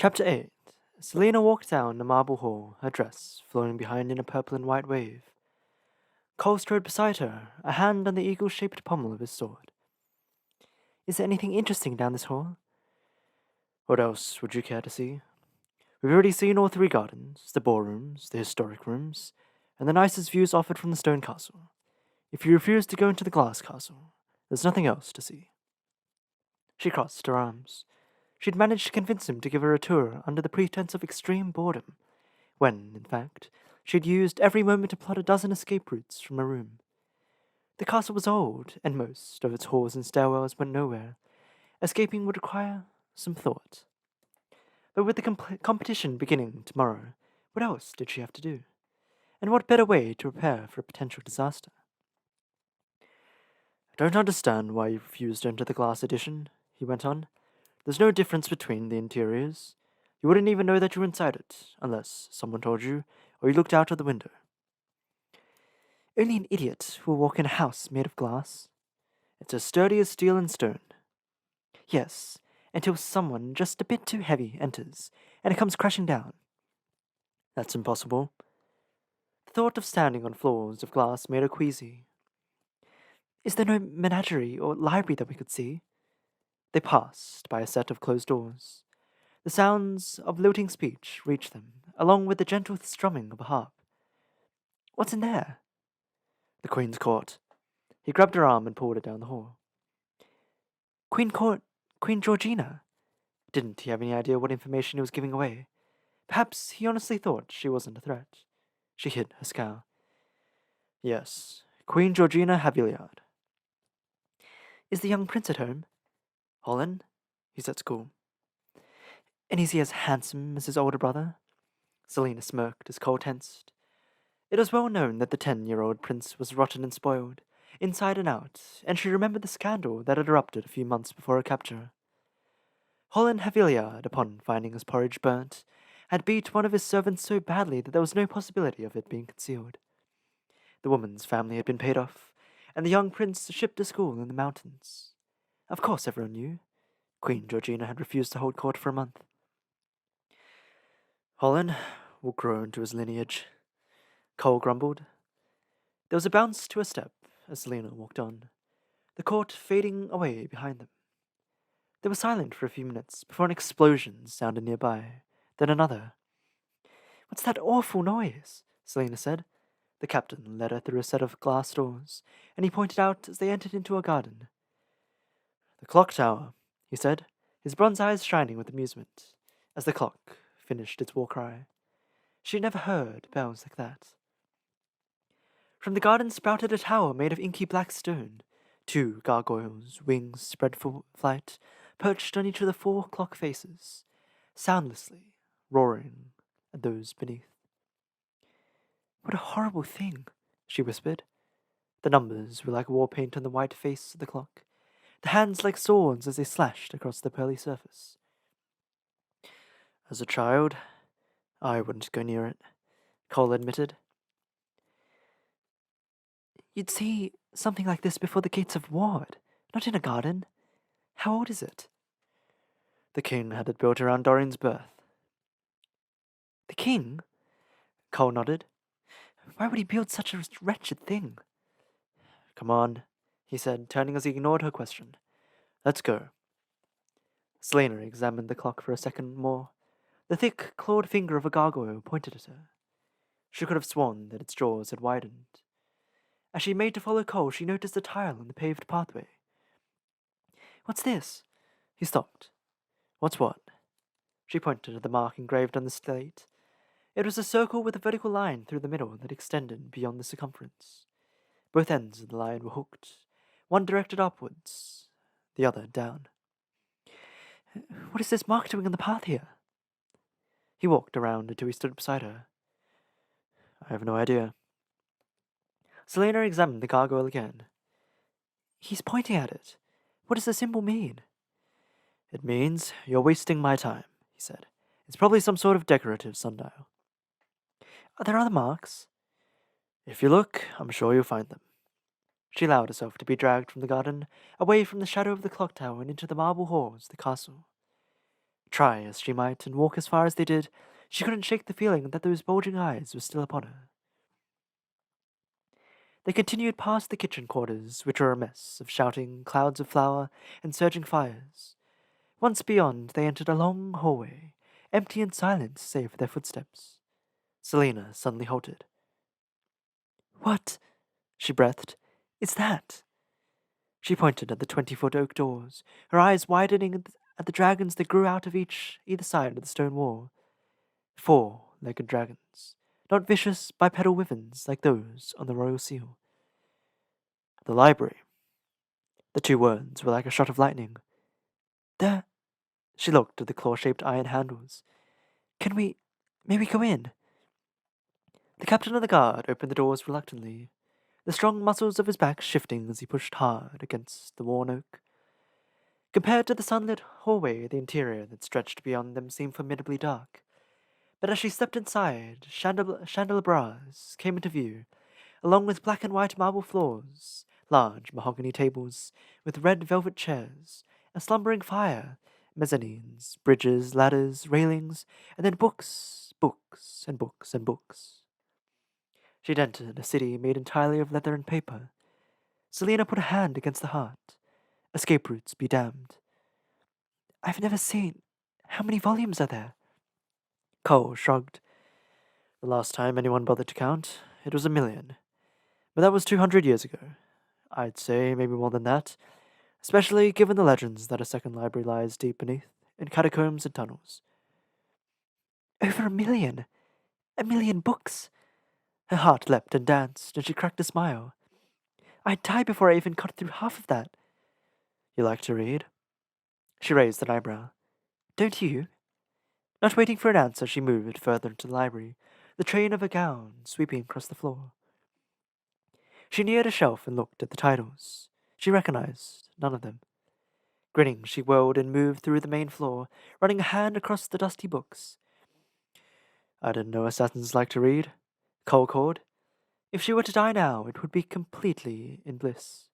Chapter 8. Selena walked down the marble hall, her dress flowing behind in a purple and white wave. Cole strode beside her, a hand on the eagle-shaped pommel of his sword. Is there anything interesting down this hall? What else would you care to see? We've already seen all three gardens, the ballrooms, the historic rooms, and the nicest views offered from the stone castle. If you refuse to go into the glass castle, there's nothing else to see. She crossed her arms. She'd managed to convince him to give her a tour under the pretense of extreme boredom, when, in fact, she'd used every moment to plot a dozen escape routes from her room. The castle was old, and most of its halls and stairwells went nowhere. Escaping would require some thought. But with the competition beginning tomorrow, what else did she have to do? And what better way to prepare for a potential disaster? I don't understand why you refused to enter the glass edition, he went on. There's no difference between the interiors. You wouldn't even know that you were inside it, unless someone told you, or you looked out of the window. Only an idiot will walk in a house made of glass. It's as sturdy as steel and stone. Yes, until someone just a bit too heavy enters, and it comes crashing down. That's impossible. The thought of standing on floors of glass made her queasy. Is there no menagerie or library that we could see? They passed by a set of closed doors. The sounds of lilting speech reached them, along with the gentle strumming of a harp. What's in there? The Queen's Court. He grabbed her arm and pulled her down the hall. Queen Georgina. Didn't he have any idea what information he was giving away? Perhaps he honestly thought she wasn't a threat. She hid her scowl. Yes, Queen Georgina Haviliard. Is the young prince at home? Holland? He's at school. And is he as handsome as his older brother? Selena smirked as Cole tensed. It was well known that the 10-year-old prince was rotten and spoiled, inside and out, and she remembered the scandal that had erupted a few months before her capture. Holland Haviliard, upon finding his porridge burnt, had beat one of his servants so badly that there was no possibility of it being concealed. The woman's family had been paid off, and the young prince shipped to school in the mountains. Of course everyone knew. Queen Georgina had refused to hold court for a month. Holland will grow into his lineage, Cole grumbled. There was a bounce to a step as Selena walked on, the court fading away behind them. They were silent for a few minutes before an explosion sounded nearby, then another. What's that awful noise? Selena said. The captain led her through a set of glass doors, and he pointed out as they entered into a garden. The clock tower, he said, his bronze eyes shining with amusement, as the clock finished its war cry. She had never heard bells like that. From the garden sprouted a tower made of inky black stone. 2 gargoyles, wings spread for flight, perched on each of the 4 clock faces, soundlessly roaring at those beneath. What a horrible thing, she whispered. The numbers were like war paint on the white face of the clock, the hands like swords as they slashed across the pearly surface. As a child, I wouldn't go near it, Cole admitted. You'd see something like this before the gates of Ward, not in a garden. How old is it? The king had it built around Dorian's birth. The king? Cole nodded. Why would he build such a wretched thing? Come on, he said, turning as he ignored her question. Let's go. Selena examined the clock for a second more. The thick, clawed finger of a gargoyle pointed at her. She could have sworn that its jaws had widened. As she made to follow Cole, she noticed a tile on the paved pathway. What's this? He stopped. What's what? She pointed at the mark engraved on the slate. It was a circle with a vertical line through the middle that extended beyond the circumference. Both ends of the line were hooked, one directed upwards, the other down. What is this mark doing on the path here? He walked around until he stood beside her. I have no idea. Selena examined the gargoyle again. He's pointing at it. What does the symbol mean? It means you're wasting my time, he said. It's probably some sort of decorative sundial. Are there other marks? If you look, I'm sure you'll find them. She allowed herself to be dragged from the garden, away from the shadow of the clock tower and into the marble halls of the castle. Try as she might and walk as far as they did, she couldn't shake the feeling that those bulging eyes were still upon her. They continued past the kitchen quarters, which were a mess of shouting clouds of flour and surging fires. Once beyond, they entered a long hallway, empty and silent save for their footsteps. Selina suddenly halted. "What," she breathed, "is that?" She pointed at the 20-foot oak doors, her eyes widening at the dragons that grew out of either side of the stone wall. 4-legged dragons, not vicious bipedal wyverns like those on the royal seal. The library. The two words were like a shot of lightning. There. She looked at the claw-shaped iron handles. "Can we maybe go in?" The captain of the guard opened the doors reluctantly, the strong muscles of his back shifting as he pushed hard against the worn oak. Compared to the sunlit hallway, the interior that stretched beyond them seemed formidably dark. But as she stepped inside, chandelabras came into view, along with black and white marble floors, large mahogany tables with red velvet chairs, a slumbering fire, mezzanines, bridges, ladders, railings, and then books, books, and books, and books. She'd entered a city made entirely of leather and paper. Selina put a hand against the heart. Escape routes be damned. "I've never seen. How many volumes are there?" Cole shrugged. "The last time anyone bothered to count, it was 1,000,000. But that was 200 years ago. I'd say maybe more than that, especially given the legends that a second library lies deep beneath, in catacombs and tunnels." "Over 1,000,000? 1,000,000 books?" Her heart leapt and danced, and she cracked a smile. "I'd die before I even cut through half of that." "You like to read?" She raised an eyebrow. "Don't you?" Not waiting for an answer, she moved further into the library, the train of her gown sweeping across the floor. She neared a shelf and looked at the titles. She recognized none of them. Grinning, she whirled and moved through the main floor, running a hand across the dusty books. "I didn't know assassins liked to read," Cole called. If she were to die now, it would be completely in bliss.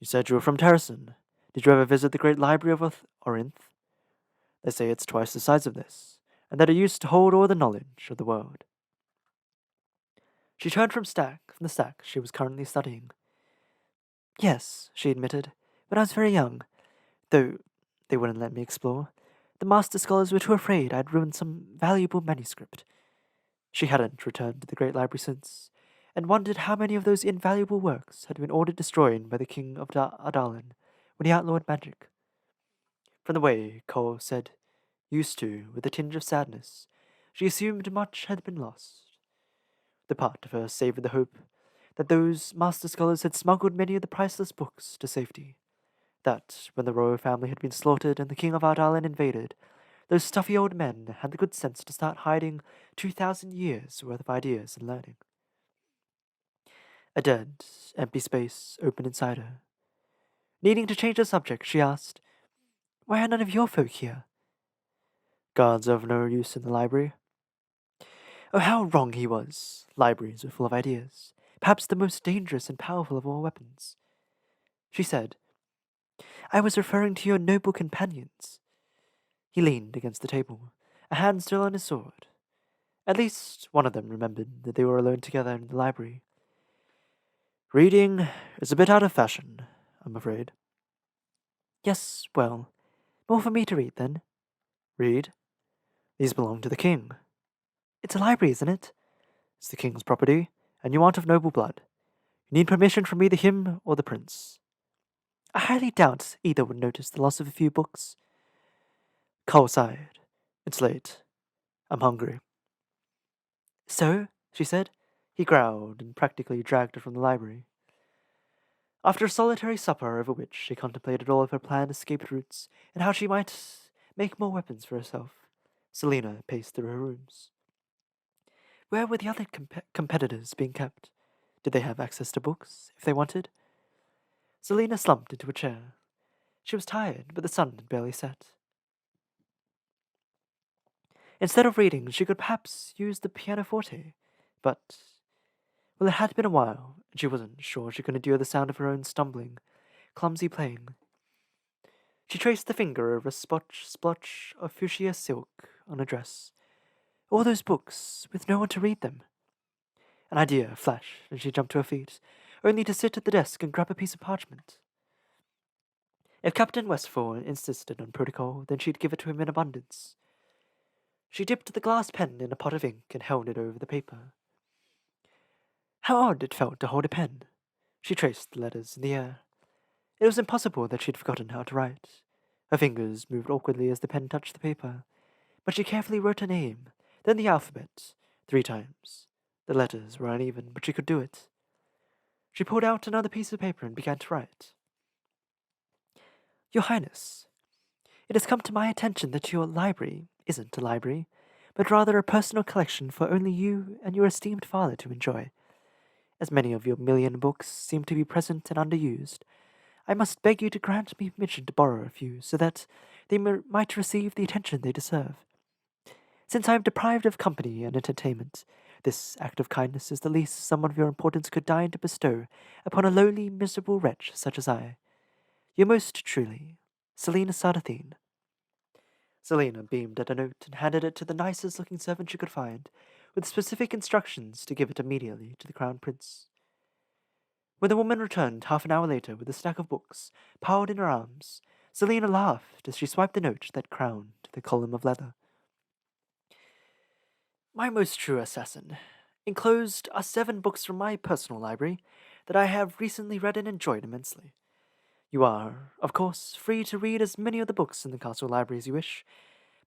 "You said you were from Terrason. Did you ever visit the great library of Orinth? They say it's twice the size of this, and that it used to hold all the knowledge of the world." She turned from the stack she was currently studying. "Yes," she admitted, "when I was very young, though they wouldn't let me explore. The master scholars were too afraid I'd ruined some valuable manuscript." She hadn't returned to the great library since, and wondered how many of those invaluable works had been ordered destroyed by the king of Adalin when he outlawed magic. From the way Cole said "used to" with a tinge of sadness, she assumed much had been lost. The part of her savoured the hope that those master scholars had smuggled many of the priceless books to safety. That, when the royal family had been slaughtered and the king of Ardalin invaded, those stuffy old men had the good sense to start hiding 2,000 years' worth of ideas and learning. A dead, empty space opened inside her. Needing to change the subject, she asked, "Why are none of your folk here?" "Guards are of no use in the library." Oh, how wrong he was! Libraries were full of ideas, perhaps the most dangerous and powerful of all weapons. She said, "I was referring to your noble companions." He leaned against the table, a hand still on his sword. At least one of them remembered that they were alone together in the library. "Reading is a bit out of fashion, I'm afraid." "Yes, well, more for me to read, then." "Read? These belong to the king." "It's a library, isn't it?" "It's the king's property, and you aren't of noble blood. You need permission from either him or the prince." "I highly doubt either would notice the loss of a few books." Cole sighed. "It's late. I'm hungry." "So?" she said. He growled and practically dragged her from the library. After a solitary supper over which she contemplated all of her planned escape routes and how she might make more weapons for herself, Selina paced through her rooms. Where were the other competitors being kept? Did they have access to books, if they wanted? Selina slumped into a chair. She was tired, but the sun had barely set. Instead of reading, she could perhaps use the pianoforte, but, well, it had been a while, and she wasn't sure she could endure the sound of her own stumbling, clumsy playing. She traced the finger over a splotch of fuchsia silk on a dress. All those books, with no one to read them. An idea flashed, and she jumped to her feet, only to sit at the desk and grab a piece of parchment. If Captain Westfall insisted on protocol, then she'd give it to him in abundance. She dipped the glass pen in a pot of ink and held it over the paper. How odd it felt to hold a pen. She traced the letters in the air. It was impossible that she'd forgotten how to write. Her fingers moved awkwardly as the pen touched the paper, but she carefully wrote her name, then the alphabet, 3 times. The letters were uneven, but she could do it. She pulled out another piece of paper and began to write. Your Highness, it has come to my attention that your library isn't a library, but rather a personal collection for only you and your esteemed father to enjoy. As many of your million books seem to be present and underused, I must beg you to grant me permission to borrow a few so that they might receive the attention they deserve. Since I am deprived of company and entertainment, this act of kindness is the least someone of your importance could deign to bestow upon a lowly, miserable wretch such as I. Your most truly, Selina Sardathine. Selina beamed at a note and handed it to the nicest looking servant she could find, with specific instructions to give it immediately to the Crown Prince. When the woman returned half an hour later with a stack of books piled in her arms, Selina laughed as she swiped the note that crowned the column of leather. My most true assassin, enclosed are 7 books from my personal library that I have recently read and enjoyed immensely. You are, of course, free to read as many of the books in the castle library as you wish,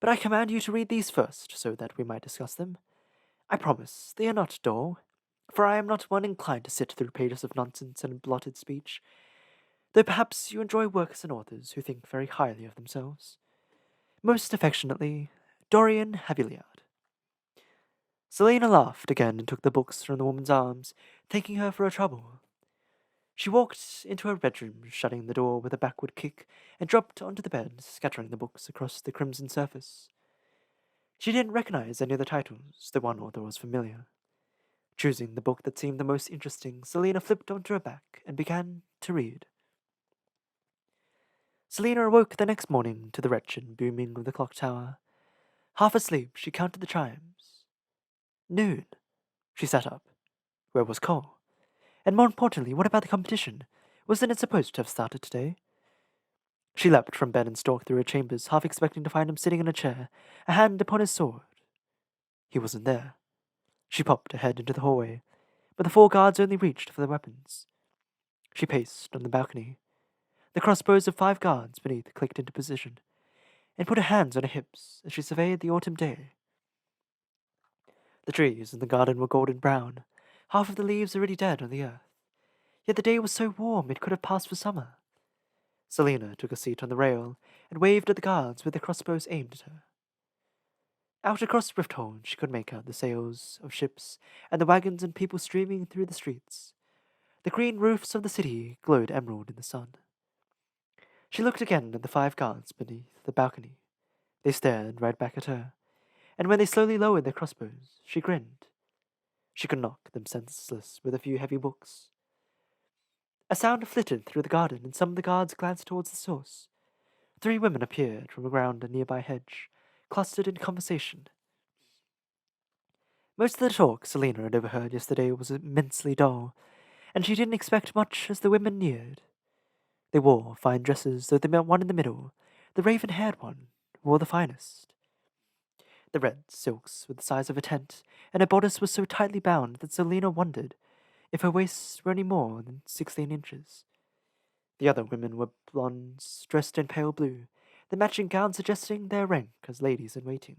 but I command you to read these first, so that we might discuss them. I promise they are not dull, for I am not one inclined to sit through pages of nonsense and blotted speech, though perhaps you enjoy works and authors who think very highly of themselves. Most affectionately, Dorian Haviliard. Selina laughed again and took the books from the woman's arms, thanking her for her trouble. She walked into her bedroom, shutting the door with a backward kick, and dropped onto the bed, scattering the books across the crimson surface. She didn't recognize any of the titles, though one author was familiar. Choosing the book that seemed the most interesting, Selina flipped onto her back and began to read. Selina awoke the next morning to the wretched booming of the clock tower. Half asleep, she counted the chimes. Noon. She sat up. Where was Cole? And more importantly, what about the competition? Wasn't it supposed to have started today? She leapt from bed and stalked through her chambers, half expecting to find him sitting in a chair, a hand upon his sword. He wasn't there. She popped her head into the hallway, but the 4 guards only reached for their weapons. She paced on the balcony. The crossbows of 5 guards beneath clicked into position, and put her hands on her hips as she surveyed the autumn day. The trees in the garden were golden brown, half of the leaves already dead on the earth. Yet the day was so warm it could have passed for summer. Selina took a seat on the rail and waved at the guards with their crossbows aimed at her. Out across Rifthold she could make out the sails of ships and the wagons and people streaming through the streets. The green roofs of the city glowed emerald in the sun. She looked again at the 5 guards beneath the balcony. They stared right back at her, and when they slowly lowered their crossbows, she grinned. She could knock them senseless with a few heavy books. A sound flitted through the garden, and some of the guards glanced towards the source. 3 women appeared from around a nearby hedge, clustered in conversation. Most of the talk Selina had overheard yesterday was immensely dull, and she didn't expect much as the women neared. They wore fine dresses, though the one in the middle, the raven-haired one, wore the finest. The red silks were the size of a tent, and her bodice was so tightly bound that Selina wondered if her waists were any more than 16 inches. The other women were blondes, dressed in pale blue, the matching gown suggesting their rank as ladies-in-waiting.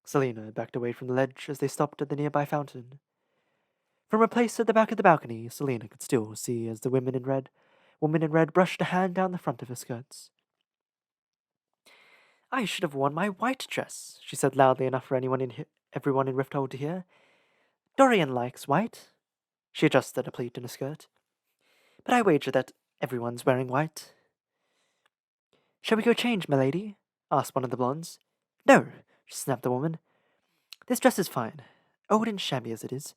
Selina backed away from the ledge as they stopped at the nearby fountain. From her place at the back of the balcony, Selina could still see as the woman in red brushed a hand down the front of her skirts. I should have worn my white dress, she said loudly enough for everyone in Rifthold to hear. Dorian likes white. She adjusted a pleat in her skirt. But I wager that everyone's wearing white. Shall we go change, milady? Asked one of the blondes. No, snapped the woman. This dress is fine, old and shabby as it is.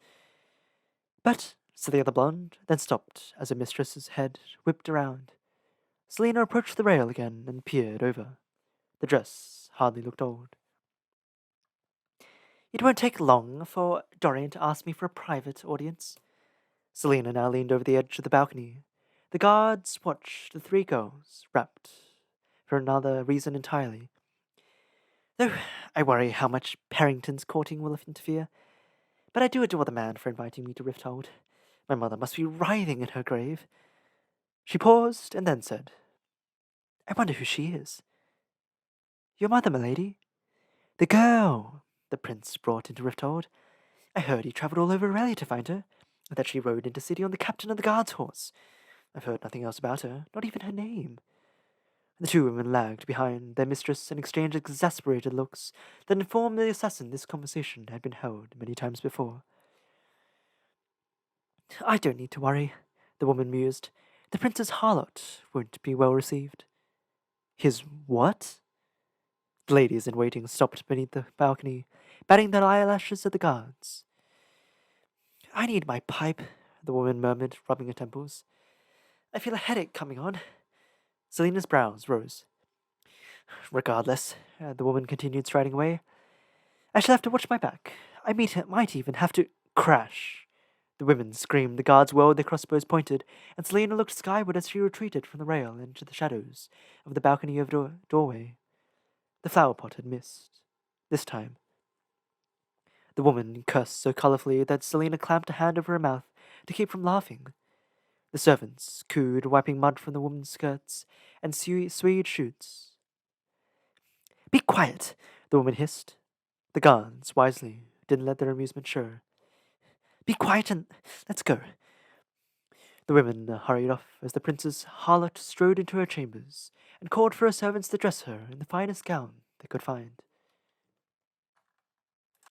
But, said the other blonde, then stopped as her mistress's head whipped around. Selina approached the rail again and peered over. The dress hardly looked old. It won't take long for Dorian to ask me for a private audience. Selina now leaned over the edge of the balcony. The guards watched the three girls, rapt for another reason entirely. Though I worry how much Parrington's courting will interfere. But I do adore the man for inviting me to Rifthold. My mother must be writhing in her grave. She paused and then said, I wonder who she is. Your mother, milady? The girl the prince brought into Rifthold. I heard he travelled all over Aurelia to find her, and that she rode into city on the captain of the guard's horse. I've heard nothing else about her, not even her name. The two women lagged behind their mistress and exchanged exasperated looks that informed the assassin this conversation had been held many times before. I don't need to worry, the woman mused. The prince's harlot won't be well received. His what? The ladies in waiting stopped beneath the balcony, batting their eyelashes at the guards. I need my pipe, the woman murmured, rubbing her temples. I feel a headache coming on. Selina's brows rose. Regardless, the woman continued striding away. I shall have to watch my back. I might even have to crash. The women screamed, the guards whirled, their crossbows pointed, and Selina looked skyward as she retreated from the rail into the shadows of the balcony of doorway. The flower pot had missed. This time. The woman cursed so colourfully that Selina clamped a hand over her mouth to keep from laughing. The servants cooed, wiping mud from the woman's skirts and swayed shoots. Be quiet, the woman hissed. The guards, wisely, didn't let their amusement show. Be quiet and let's go. The women hurried off as the prince's harlot strode into her chambers and called for her servants to dress her in the finest gown they could find.